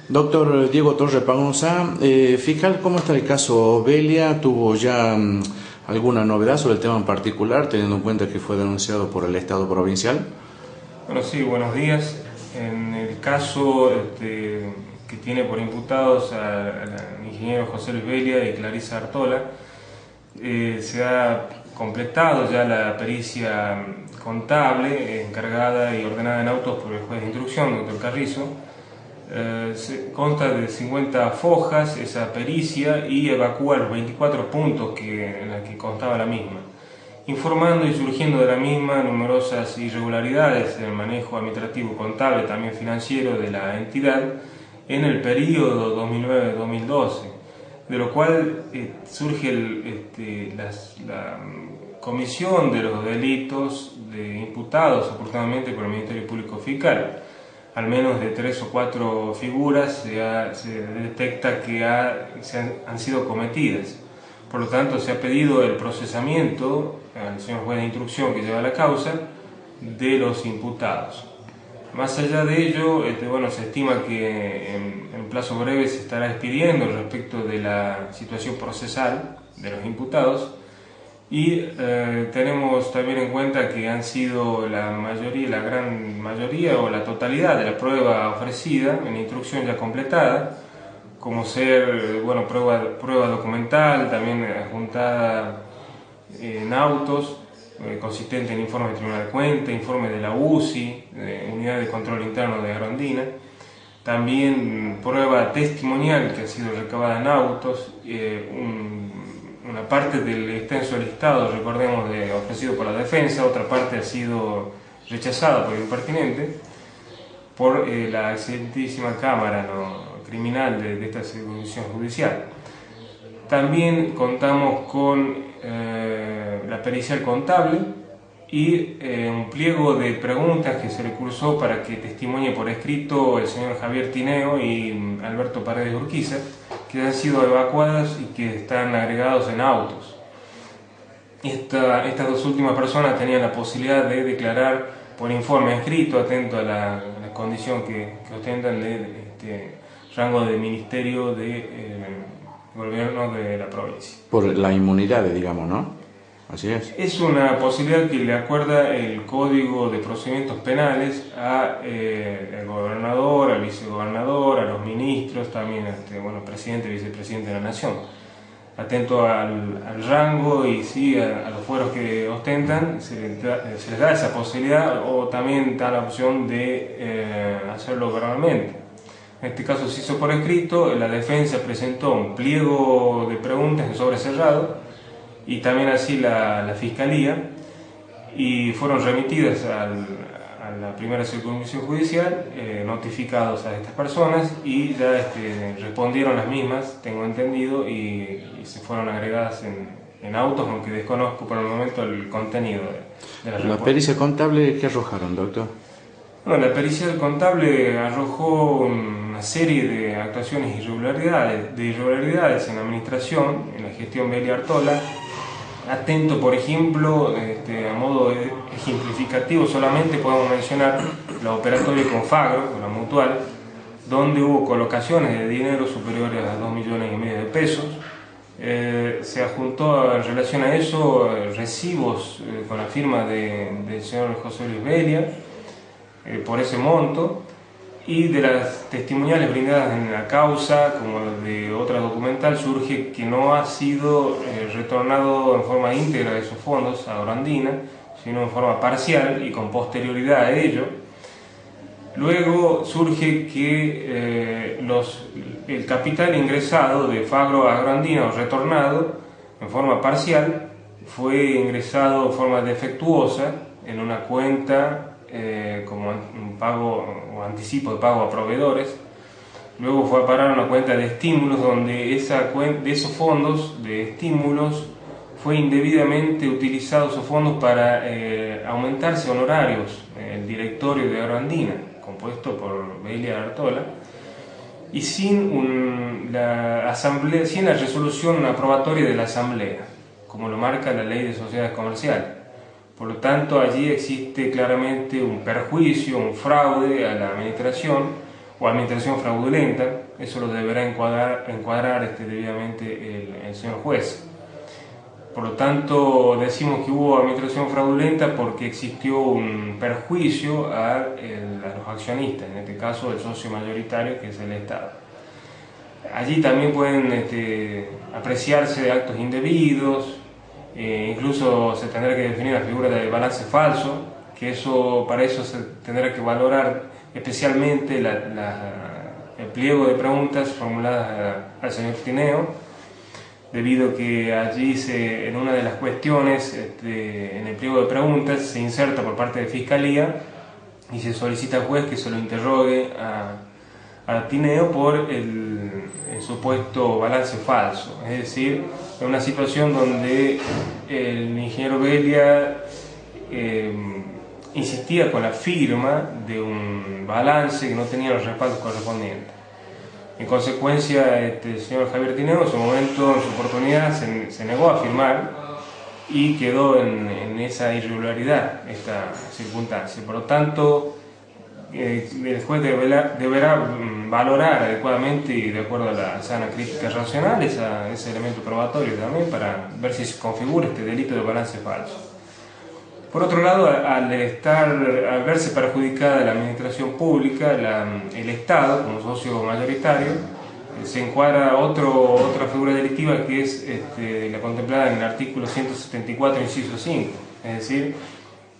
Doctor Diego Torre Panosa, fiscal, ¿cómo está el caso Velia? ¿Tuvo ya alguna novedad sobre el tema en particular, teniendo en cuenta que fue denunciado por el Estado provincial? Bueno, sí, buenos días. En el caso que tiene por imputados al ingeniero José Luis Velia y Clarisa Artola, se ha completado ya la pericia contable encargada y ordenada en autos por el juez de instrucción, doctor Carrizo. Consta de 50 fojas esa pericia y evacúa los 24 puntos en los que constaba la misma, informando y surgiendo de la misma numerosas irregularidades en el manejo administrativo, contable, también financiero de la entidad en el periodo 2009-2012, de lo cual surge la comisión de los delitos imputados oportunamente por el Ministerio Público Fiscal. Al menos de 3 o 4 figuras se detecta que han sido cometidas. Por lo tanto, se ha pedido el procesamiento al señor juez de instrucción que lleva la causa de los imputados. Más allá de ello, se estima que en plazo breve se estará expidiendo respecto de la situación procesal de los imputados. Y tenemos también en cuenta que han sido la gran mayoría o la totalidad de la prueba ofrecida en instrucción ya completada, como ser prueba documental, también adjuntada en autos, consistente en informe del Tribunal de Cuentas, informe de la UCI, Unidad de Control Interno de Agrondina, también prueba testimonial que ha sido recabada en autos, una parte del extenso listado, recordemos, ofrecido por la defensa, otra parte ha sido rechazada por el impertinente, por la excelentísima Cámara Criminal de esta circunscripción judicial. También contamos con la pericial contable y un pliego de preguntas que se le cursó para que testimonie por escrito el señor Javier Tineo y Alberto Paredes Urquiza, que han sido evacuadas y que están agregados en autos. Estas dos últimas personas tenían la posibilidad de declarar por informe escrito, atento a la condición que ostentan de rango de ministerio del gobierno de la provincia. Por la inmunidad, digamos, ¿no? Así es. Es una posibilidad que le acuerda el Código de Procedimientos Penales al gobernador, al vicegobernador, a los ministros, también presidente y vicepresidente de la Nación. Atento al rango y sí, a los fueros que ostentan, se les da esa posibilidad, o también da la opción de hacerlo verbalmente. En este caso se hizo por escrito, la defensa presentó un pliego de preguntas en sobre cerrado, y también así la Fiscalía, y fueron remitidas a la primera circunscripción judicial, notificados a estas personas, y ya respondieron las mismas, tengo entendido, y se fueron agregadas en autos, aunque desconozco por el momento el contenido de la respuesta. ¿La pericia contable qué arrojaron, doctor? Bueno, la pericia contable arrojó una serie de actuaciones irregularidades en la administración, en la gestión Velia Artola. Atento, por ejemplo, a modo ejemplificativo, solamente podemos mencionar la operatoria con Fagro, con la Mutual, donde hubo colocaciones de dinero superiores a 2,5 millones de pesos. Se adjuntó en relación a eso recibos con la firma del señor José Luis Velia por ese monto, y de las testimoniales brindadas en la causa, como de otra documental, surge que no ha sido retornado en forma íntegra de esos fondos a Agrondina, sino en forma parcial y con posterioridad a ello. Luego surge que el capital ingresado de Fagro a Agrondina o retornado en forma parcial fue ingresado en forma defectuosa en una cuenta como un pago o anticipo de pago a proveedores. Luego fue a parar a una cuenta de estímulos, donde de esos fondos de estímulos fue indebidamente utilizados esos fondos para aumentarse honorarios el directorio de Agrondina, compuesto por Velia Artola, y sin la resolución aprobatoria de la Asamblea, como lo marca la Ley de Sociedades Comerciales. Por lo tanto, allí existe claramente un perjuicio, un fraude a la administración, o administración fraudulenta. Eso lo deberá encuadrar debidamente el señor juez. Por lo tanto, decimos que hubo administración fraudulenta porque existió un perjuicio a los accionistas, en este caso el socio mayoritario, que es el Estado. Allí también pueden apreciarse actos indebidos, incluso se tendrá que definir la figura de balance falso, que para eso se tendrá que valorar especialmente el pliego de preguntas formuladas al señor Tineo, debido a que allí en una de las cuestiones, en el pliego de preguntas, se inserta por parte de Fiscalía y se solicita al juez que se lo interrogue a Tineo por el supuesto balance falso. Es decir, en una situación donde el ingeniero Velia insistía con la firma de un balance que no tenía los respaldos correspondientes. En consecuencia, el señor Javier Tineo en su momento, en su oportunidad, se negó a firmar y quedó en esa irregularidad, esta circunstancia. Por lo tanto, el juez deberá valorar adecuadamente y de acuerdo a la sana crítica racional ese elemento probatorio también para ver si se configura este delito de balance falso. Por otro lado, al verse perjudicada la administración pública, el Estado como socio mayoritario, se encuadra otra figura delictiva que es la contemplada en el artículo 174, inciso 5, es decir,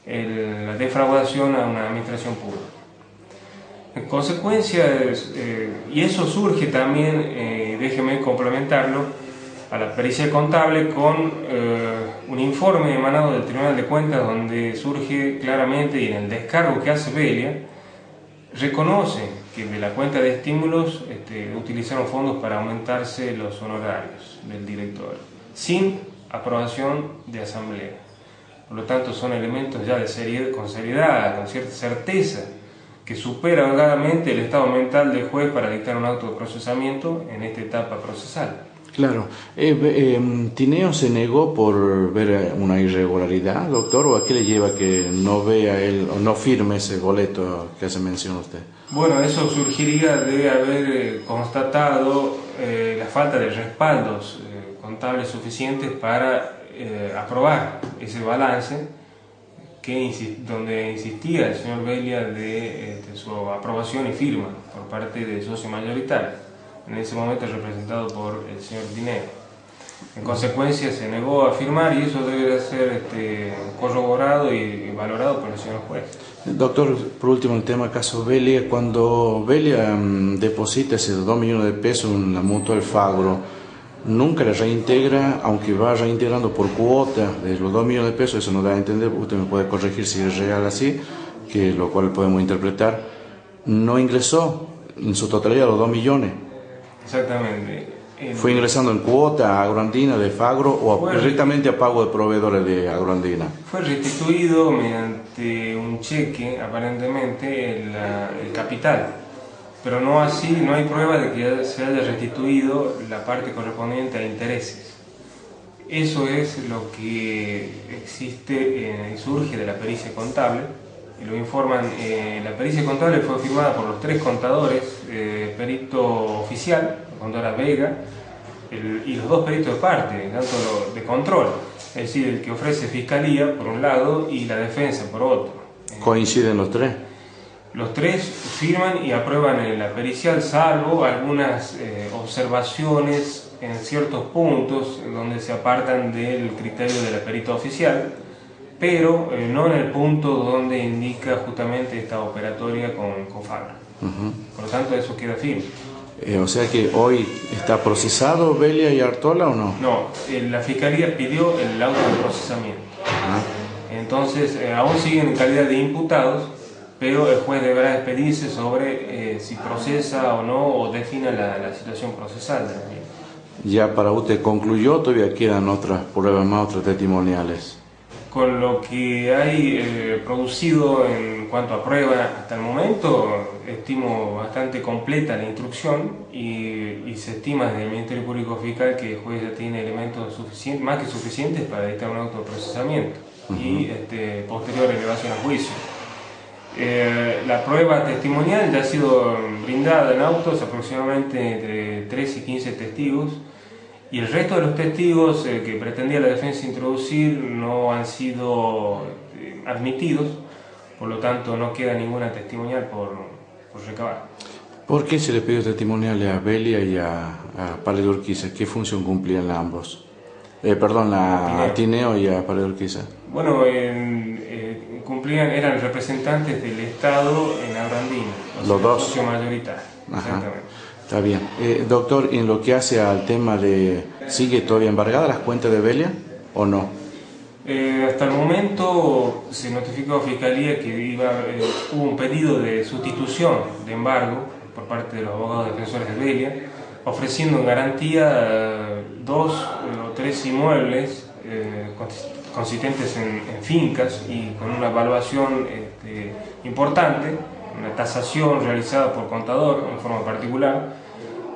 la defraudación a una administración pública. En consecuencia, y eso surge también, déjeme complementarlo, a la pericia contable con un informe emanado del Tribunal de Cuentas donde surge claramente, y en el descargo que hace Velia, reconoce que de la cuenta de estímulos utilizaron fondos para aumentarse los honorarios del director, sin aprobación de asamblea. Por lo tanto, son elementos ya con seriedad, con cierta certeza, que supera holgadamente el estado mental del juez para dictar un auto de procesamiento en esta etapa procesal. Claro. ¿Tineo se negó por ver una irregularidad, doctor, o a qué le lleva que no vea él o no firme ese boleto que hace mención usted? Bueno, eso surgiría de haber constatado la falta de respaldos contables suficientes para aprobar ese balance donde insistía el señor Velia de su aprobación y firma por parte del socio mayoritario, en ese momento representado por el señor Tineo. En consecuencia se negó a firmar y eso debe ser corroborado y valorado por el señor juez. Doctor, por último el tema caso Velia, cuando Velia deposita esos 2 millones de pesos en la Mutual Fagro, nunca le reintegra, aunque va reintegrando por cuota de los 2 millones de pesos, eso no da a entender, usted me puede corregir si es real así, que lo cual podemos interpretar, no ingresó en su totalidad los 2 millones. Exactamente. ¿Fue ingresando en cuota a Agroandina de Fagro o directamente a pago de proveedores de Agroandina? Fue restituido mediante un cheque, aparentemente, el capital, pero no así, no hay prueba de que se haya restituido la parte correspondiente a intereses. Eso es lo que existe y surge de la pericia contable, y lo informan. La pericia contable fue firmada por los 3 contadores, perito oficial, la contadora Vega, y los 2 peritos de parte, tanto de control, es decir, el que ofrece Fiscalía por un lado y la defensa por otro. ¿Coinciden los 3? Los 3 firman y aprueban la pericial, salvo algunas observaciones en ciertos puntos donde se apartan del criterio de la perita oficial, pero no en el punto donde indica justamente esta operatoria con Fagro. Por lo tanto, eso queda firme. O sea que hoy está procesado Velia y Artola o no? No, la Fiscalía pidió el auto de procesamiento. Entonces, aún siguen en calidad de imputados, pero el juez deberá expedirse sobre si procesa o no, o defina la situación procesal de la misma. Ya para usted concluyó, todavía quedan otras pruebas más, otras testimoniales. Con lo que hay producido en cuanto a prueba hasta el momento, estimo bastante completa la instrucción y se estima desde el Ministerio Público Fiscal que el juez ya tiene elementos más que suficientes para dictar un auto de procesamiento y posterior elevación a juicio. La prueba testimonial ya ha sido brindada en autos, aproximadamente entre 3 y 15 testigos, y el resto de los testigos que pretendía la defensa introducir no han sido admitidos, por lo tanto no queda ninguna testimonial por recabar. ¿Por qué se le pidió testimonial a Belia y a Pared Urquiza? ¿Qué función cumplían ambos? Perdón, a Tineo y a Pared Urquiza. Bueno, eran representantes del Estado en Abrandino, los dos. Socio mayoritario. Exactamente. Está bien. Doctor, en lo que hace al tema de... ¿Sigue todavía embargada las cuentas de Belia o no? Hasta el momento se notificó a Fiscalía que hubo un pedido de sustitución de embargo por parte de los abogados defensores de Belia, ofreciendo en garantía 2 o 3 inmuebles consistentes en fincas y con una evaluación importante, una tasación realizada por contador en forma particular,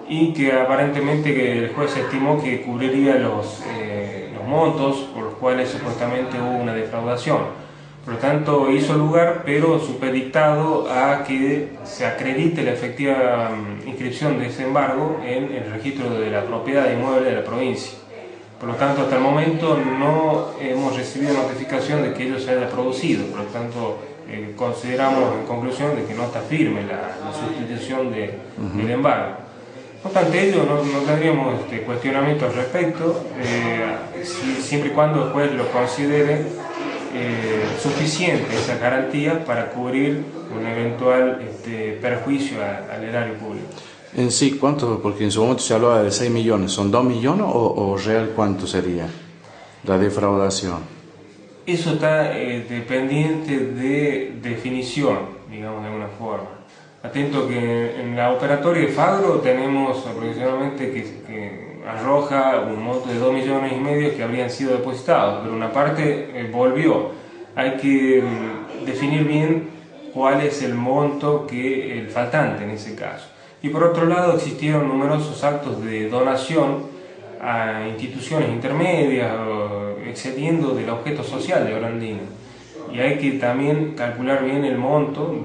y que aparentemente el juez estimó que cubriría los montos por los cuales supuestamente hubo una defraudación. Por lo tanto, hizo lugar, pero supeditado a que se acredite la efectiva inscripción de ese embargo en el registro de la propiedad inmueble de la provincia. Por lo tanto, hasta el momento no hemos recibido notificación de que ello se haya producido. Por lo tanto, consideramos en conclusión de que no está firme la sustitución del embargo. No obstante ello, no tendríamos cuestionamiento al respecto, siempre y cuando el juez lo considere suficiente esa garantía para cubrir un eventual perjuicio al erario público. En sí, ¿cuánto? Porque en su momento se hablaba de 6 millones. ¿Son 2 millones o real cuánto sería la defraudación? Eso está dependiente de definición, digamos de alguna forma. Atento que en la operatoria de Fagro tenemos aproximadamente que arroja un monto de 2,5 millones que habrían sido depositados, pero una parte volvió. Hay que definir bien cuál es el monto el faltante en ese caso. Y por otro lado existieron numerosos actos de donación a instituciones intermedias, excediendo del objeto social de Abrandino. Y hay que también calcular bien el monto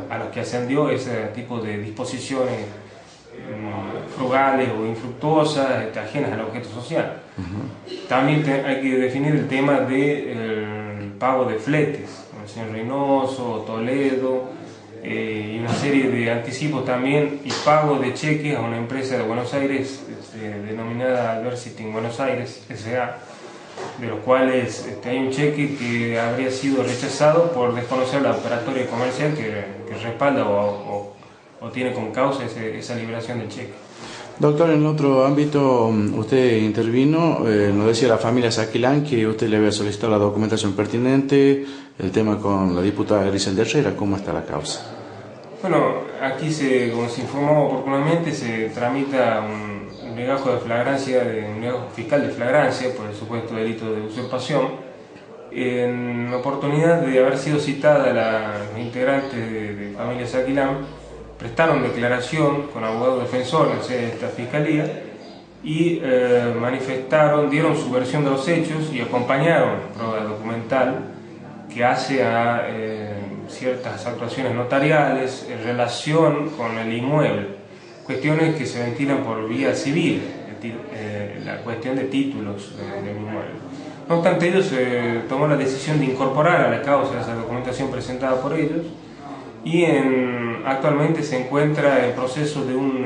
a los que ascendió ese tipo de disposiciones frugales o infructuosas, ajenas al objeto social. También hay que definir el tema del pago de fletes, el señor Reynoso, Toledo, y una serie de anticipos también y pago de cheques a una empresa de Buenos Aires denominada Adversity en Buenos Aires, S.A., de los cuales hay un cheque que habría sido rechazado por desconocer la operatoria comercial que respalda o tiene como causa esa liberación del cheque. Doctor, en otro ámbito usted intervino, nos decía la familia Saquilán que usted le había solicitado la documentación pertinente, el tema con la diputada Griselda Herrera. ¿Cómo está la causa? Bueno, aquí como se informó oportunamente, se tramita un legajo de flagrancia, un legajo fiscal de flagrancia por el supuesto delito de usurpación, en oportunidad de haber sido citada los integrantes de familia Saquilán, prestaron declaración con abogado defensor en sede de esta fiscalía y dieron su versión de los hechos y acompañaron prueba documental que hace a ciertas actuaciones notariales en relación con el inmueble, cuestiones que se ventilan por vía civil, la cuestión de títulos del inmueble. No obstante ello, se tomó la decisión de incorporar a la causa esa documentación presentada por ellos y actualmente se encuentra en proceso de un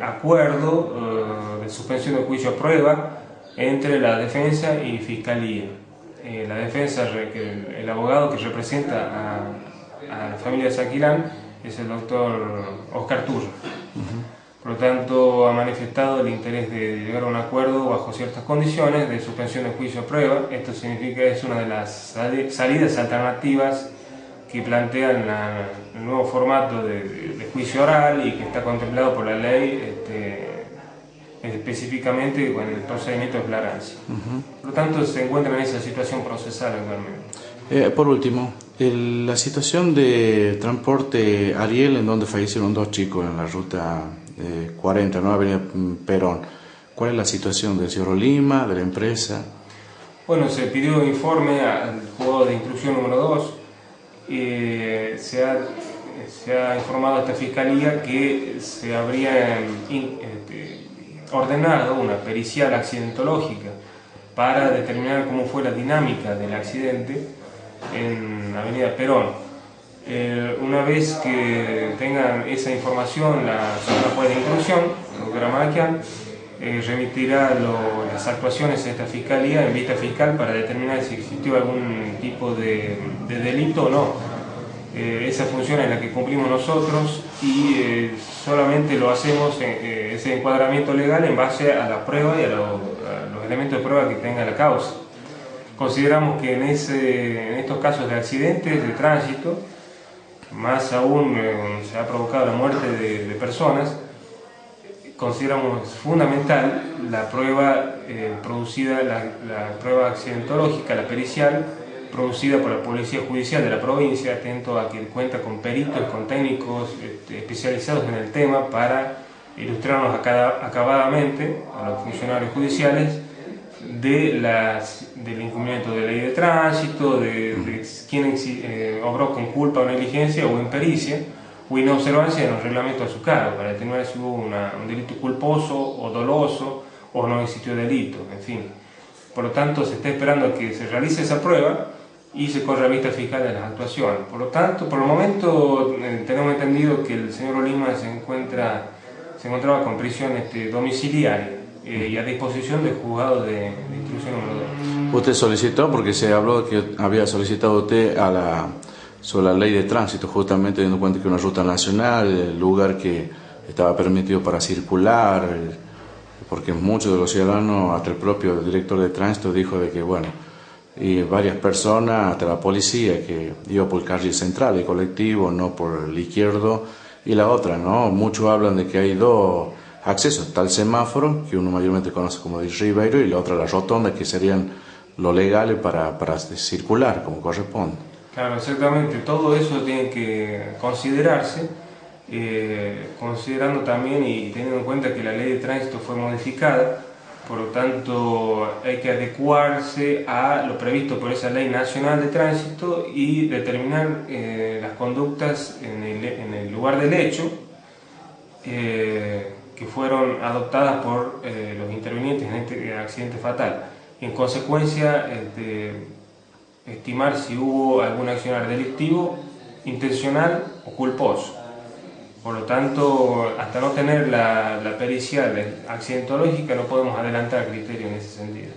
acuerdo de suspensión del juicio a prueba entre la defensa y fiscalía. La defensa, el abogado que representa a la familia Saquilán es el doctor Oscar Turro. Por lo tanto, ha manifestado el interés de llegar a un acuerdo bajo ciertas condiciones de suspensión del juicio a prueba. Esto significa que es una de las salidas alternativas que plantean el nuevo formato de juicio oral y que está contemplado por la ley específicamente con el procedimiento de flagrancia. Por lo tanto, se encuentra en esa situación procesal actualmente. Por último, la situación de transporte Ariel, en donde fallecieron 2 chicos en la ruta 40, ¿no? Avenida Perón. ¿Cuál es la situación del Cerro Lima, de la empresa? Bueno, se pidió informe al juzgado de instrucción número 2 se ha informado a esta Fiscalía que se habría ordenado una pericial accidentológica para determinar cómo fue la dinámica del accidente en Avenida Perón. Una vez que tengan esa información, la zona juez de instrucción, la doctora Malaquian, remitirá las actuaciones de esta Fiscalía en vista fiscal para determinar si existió algún tipo de delito o no. Esa función es la que cumplimos nosotros y solamente lo hacemos, ese encuadramiento legal, en base a la prueba y a los elementos de prueba que tenga la causa. Consideramos que en estos casos de accidentes de tránsito, más aún se ha provocado la muerte de personas, consideramos fundamental la prueba producida, la prueba accidentológica, la pericial, producida por la Policía Judicial de la provincia, atento a que cuenta con peritos, con técnicos especializados en el tema para ilustrarnos acabadamente a los funcionarios judiciales del incumplimiento de la ley de tránsito, de quién obró con culpa o negligencia o impericia o inobservancia en los reglamentos a su cargo, para determinar si hubo un delito culposo o doloso o no existió delito, en fin. Por lo tanto, se está esperando a que se realice esa prueba y se corre a vista fiscal de las actuaciones. Por lo tanto, por el momento tenemos entendido que el señor Olima se encontraba con prisión domiciliaria y a disposición del juzgado de instrucción número 2. Usted solicitó, porque se habló que había solicitado usted sobre la ley de tránsito, justamente teniendo en cuenta que una ruta nacional, el lugar que estaba permitido para circular, porque muchos de los ciudadanos, hasta el propio director de tránsito dijo de que, bueno, y varias personas, hasta la policía, que iba por el carril central, el colectivo, no por el izquierdo, y la otra, ¿no? Muchos hablan de que hay dos accesos, está el semáforo, que uno mayormente conoce como el Ribeiro, y la otra la rotonda, que serían lo legales para circular, como corresponde. Claro, exactamente, todo eso tiene que considerarse, considerando también y teniendo en cuenta que la ley de tránsito fue modificada. Por lo tanto, hay que adecuarse a lo previsto por esa ley nacional de tránsito y determinar las conductas en el lugar del hecho que fueron adoptadas por los intervinientes en este accidente fatal. En consecuencia, estimar si hubo algún accionar delictivo, intencional o culposo. Por lo tanto, hasta no tener la pericial accidentológica, no podemos adelantar criterio en ese sentido.